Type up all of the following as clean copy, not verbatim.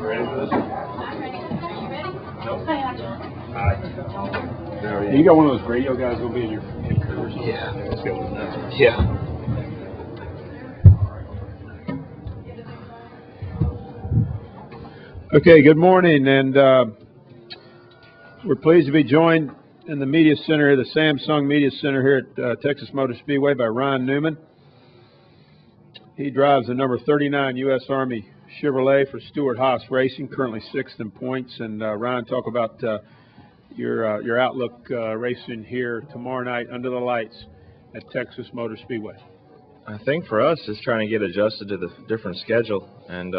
Ready for this? I'm ready. Are you ready? Nope. Hi, action. You got one of those radio guys going to be in your crew or something? Yeah. Let's go with that. Yeah. Okay, good morning, and we're pleased to be joined in the Media Center, the Samsung Media Center here at Texas Motor Speedway by Ryan Newman. He drives the number 39 U.S. Army Chevrolet for Stewart Haas Racing, currently 6th in points. And Ryan, talk about your outlook racing here tomorrow night under the lights at Texas Motor Speedway. I think for us, it's trying to get adjusted to the different schedule and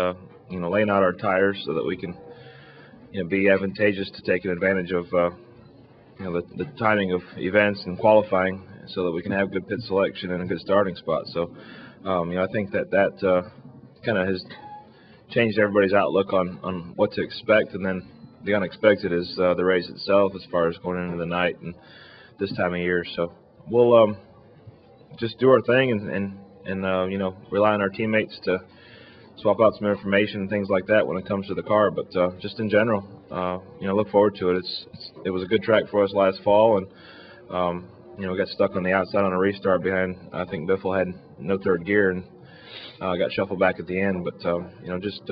laying out our tires so that we can be advantageous to taking advantage of the timing of events and qualifying, so that we can have good pit selection and a good starting spot. So I think that kind of has changed everybody's outlook on what to expect, and then the unexpected is the race itself as far as going into the night and this time of year. So we'll just do our thing and rely on our teammates to swap out some information and things like that when it comes to the car. But just in general, look forward to it. It was a good track for us last fall, and we got stuck on the outside on a restart behind, I think Biffle had no third gear, and got shuffled back at the end. But just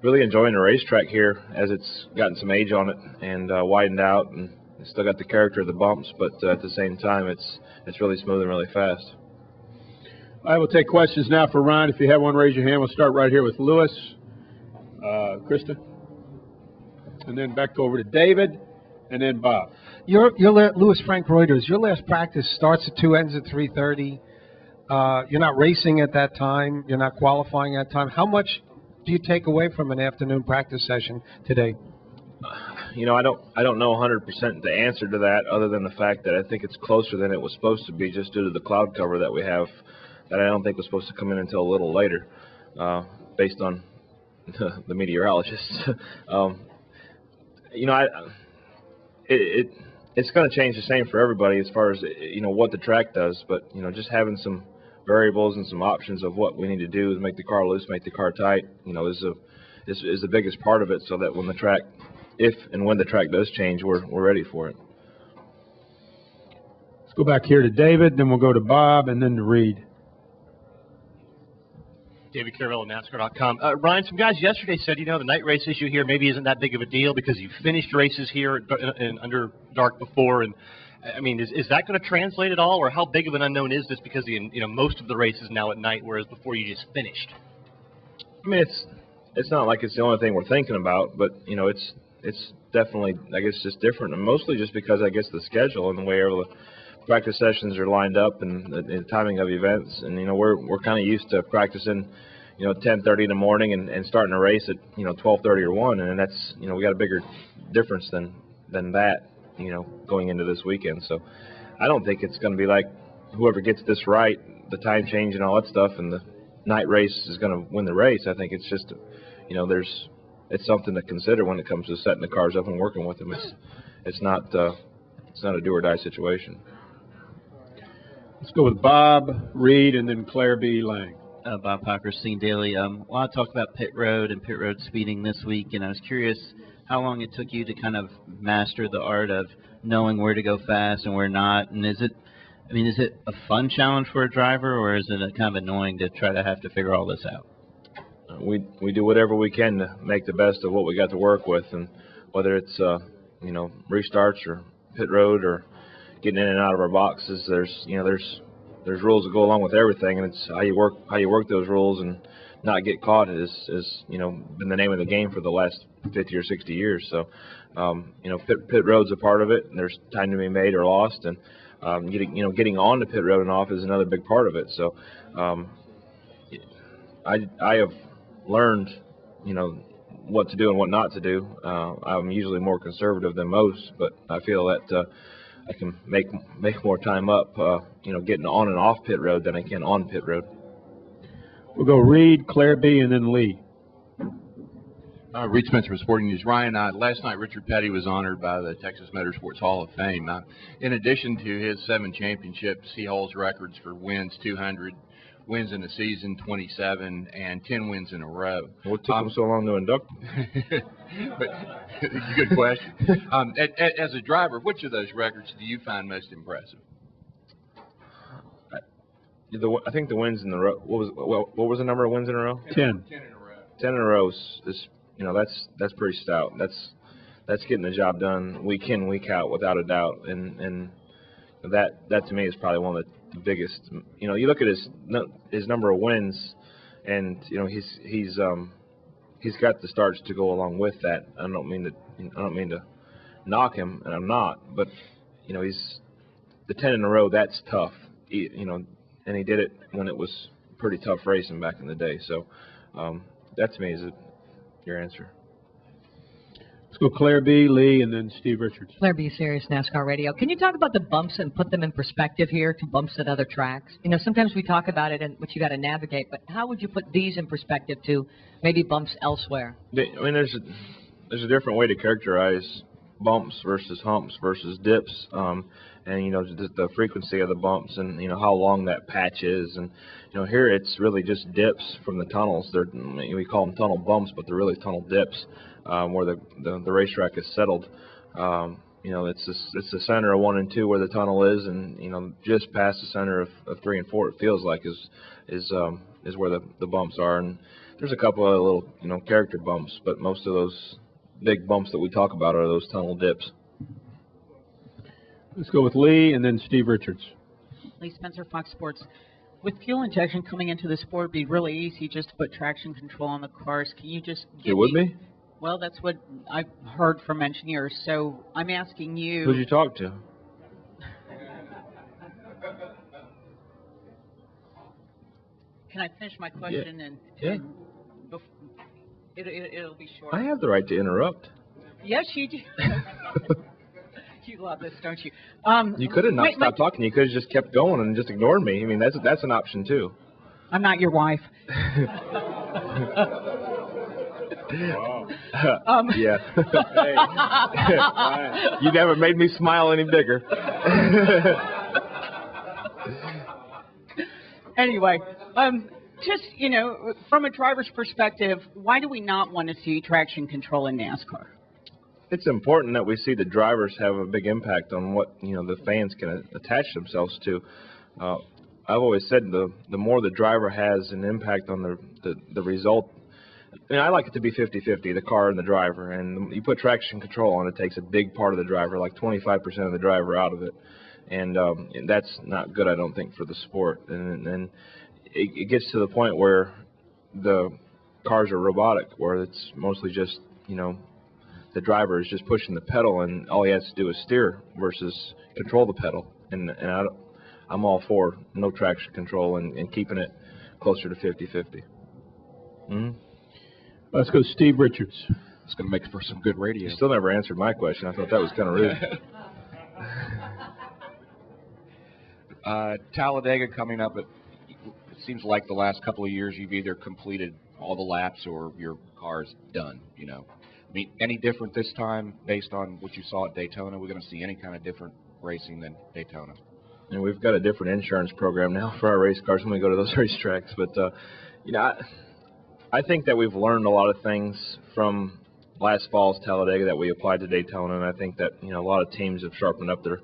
really enjoying the racetrack here as it's gotten some age on it and widened out, and it's still got the character of the bumps, but at the same time it's really smooth and really fast. I will take questions now for Ryan. If you have one, raise your hand. We'll start right here with Lewis, Krista, and then back over to David, and then Bob. Lewis Frank Reuters. Your last practice starts at 2, ends at 3:30. You're not racing at that time. You're not qualifying at that time. How much do you take away from an afternoon practice session today? I don't know 100% the answer to that, other than the fact that I think it's closer than it was supposed to be, just due to the cloud cover that we have, that I don't think was supposed to come in until a little later, based on the meteorologists. It's going to change the same for everybody as far as what the track does, but just having some variables and some options of what we need to do is make the car loose, make the car tight, is the biggest part of it, so that when the track, if and when the track does change, we're ready for it. Let's go back here to David, then we'll go to Bob, and then to Reed. David Caravella, NASCAR.com. Ryan, some guys yesterday said, the night race issue here maybe isn't that big of a deal because you've finished races here in under dark before. And I mean, is that going to translate at all, or how big of an unknown is this because most of the races now at night, whereas before you just finished? I mean, it's not like it's the only thing we're thinking about, but it's definitely, I guess, just different, and mostly just because I guess the schedule and the way all the practice sessions are lined up and the timing of events, and we're kind of used to practicing 10:30 in the morning and starting a race at 12:30 or 1, and that's we got a bigger difference than that going into this weekend. So I don't think it's going to be like whoever gets this right, the time change and all that stuff, and the night race is going to win the race. I think it's just it's something to consider when it comes to setting the cars up and working with them. It's not a do or die situation. Let's go with Bob, Reed, and then Claire B. Lang. Bob Parker, Scene Daily. I want to talk about pit road and pit road speeding this week, and I was curious how long it took you to kind of master the art of knowing where to go fast and where not. And is it a fun challenge for a driver, or is it kind of annoying to try to have to figure all this out? We do whatever we can to make the best of what we got to work with, and whether it's restarts or pit road or getting in and out of our boxes, there's rules that go along with everything, and it's how you work those rules and not get caught is been the name of the game for the last 50 or 60 years. So pit road's a part of it, and there's time to be made or lost, and getting on the pit road and off is another big part of it. So I have learned what to do and what not to do. I'm usually more conservative than most, but I feel that I can make more time up, getting on and off pit road than I can on pit road. We'll go Reed, Claire B., and then Lee. Reed Spencer with Sporting News. Ryan, last night Richard Petty was honored by the Texas Motor Hall of Fame. In addition to his 7 championships, he holds records for wins, 200, wins in the season, 27, and 10 wins in a row. What took him so long to induct him? But good question. As a driver, which of those records do you find most impressive? I think the wins in the row. What was the number of wins in a row? 10. 10 in a row. 10 in a row is that's pretty stout. That's getting the job done week in, week out, without a doubt. And that to me is probably one of the biggest. You look at his number of wins, and he's got the starts to go along with that. I don't mean to knock him, and I'm not. But he's the 10 in a row. That's tough. And he did it when it was pretty tough racing back in the day. So that to me is your answer. Let's go Claire B., Lee, and then Steve Richards. Claire B., Sirius NASCAR Radio. Can you talk about the bumps and put them in perspective here to bumps at other tracks? Sometimes we talk about it and what you got to navigate, but how would you put these in perspective to maybe bumps elsewhere? There's a different way to characterize bumps versus humps versus dips, and the frequency of the bumps, and how long that patch is, and here it's really just dips from the tunnels. We call them tunnel bumps, but they're really tunnel dips, where the racetrack is settled. It's the center of 1 and 2 where the tunnel is, and just past the center of 3 and 4 it feels like is where the bumps are, and there's a couple of little character bumps, but most of those big bumps that we talk about are those tunnel dips. Let's go with Lee and then Steve Richards. Lee Spencer, Fox Sports. With fuel injection coming into the sport, it'd be really easy just to put traction control on the cars. Can you just give It would be? Well, that's what I've heard from engineers. So I'm asking you. Who'd you talk to? Can I finish my question? Yeah. It'll be short. I have the right to interrupt. Yes, you do. You love this, don't you? You could have not stopped talking. You could have just kept going and just ignored me. That's an option too. I'm not your wife. Yeah. You never made me smile any bigger. Anyway, just, from a driver's perspective, why do we not want to see traction control in NASCAR? It's important that we see the drivers have a big impact on what the fans can attach themselves to. I've always said the more the driver has an impact on the result. I like it to be 50-50, the car and the driver. And you put traction control on, it takes a big part of the driver, like 25% of the driver out of it. And that's not good, I don't think, for the sport. And it gets to the point where the cars are robotic, where it's mostly just, the driver is just pushing the pedal, and all he has to do is steer versus control the pedal. And I'm all for no traction control and keeping it closer to 50-50. Mm-hmm. Let's go Steve Richards. It's going to make for some good radio. You still never answered my question. I thought that was kind of rude. Talladega coming up, it seems like the last couple of years you've either completed all the laps or your car's done, any different this time based on what you saw at Daytona? We're going to see any kind of different racing than Daytona? And we've got a different insurance program now for our race cars when we go to those racetracks. But, I think that we've learned a lot of things from last fall's Talladega that we applied to Daytona, and I think that, a lot of teams have sharpened up their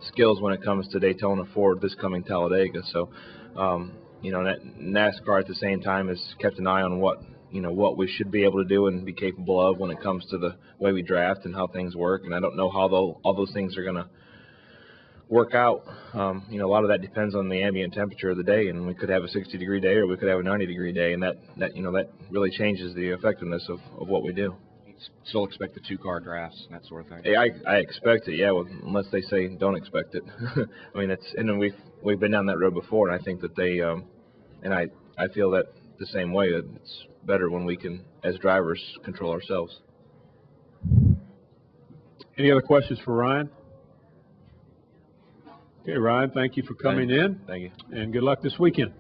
skills when it comes to Daytona for this coming Talladega. So, NASCAR at the same time has kept an eye on what we should be able to do and be capable of when it comes to the way we draft and how things work. And I don't know how all those things are going to work out. A lot of that depends on the ambient temperature of the day, and we could have a 60-degree day or we could have a 90-degree day, and that really changes the effectiveness of what we do. You still expect the 2-car drafts and that sort of thing? I expect it, yeah, unless they say don't expect it. Then we've been down that road before, and I think that they and I feel that the same way, that it's better when we can, as drivers, control ourselves. Any other questions for Ryan? Okay, Ryan, thank you for coming in. Thank you. And good luck this weekend.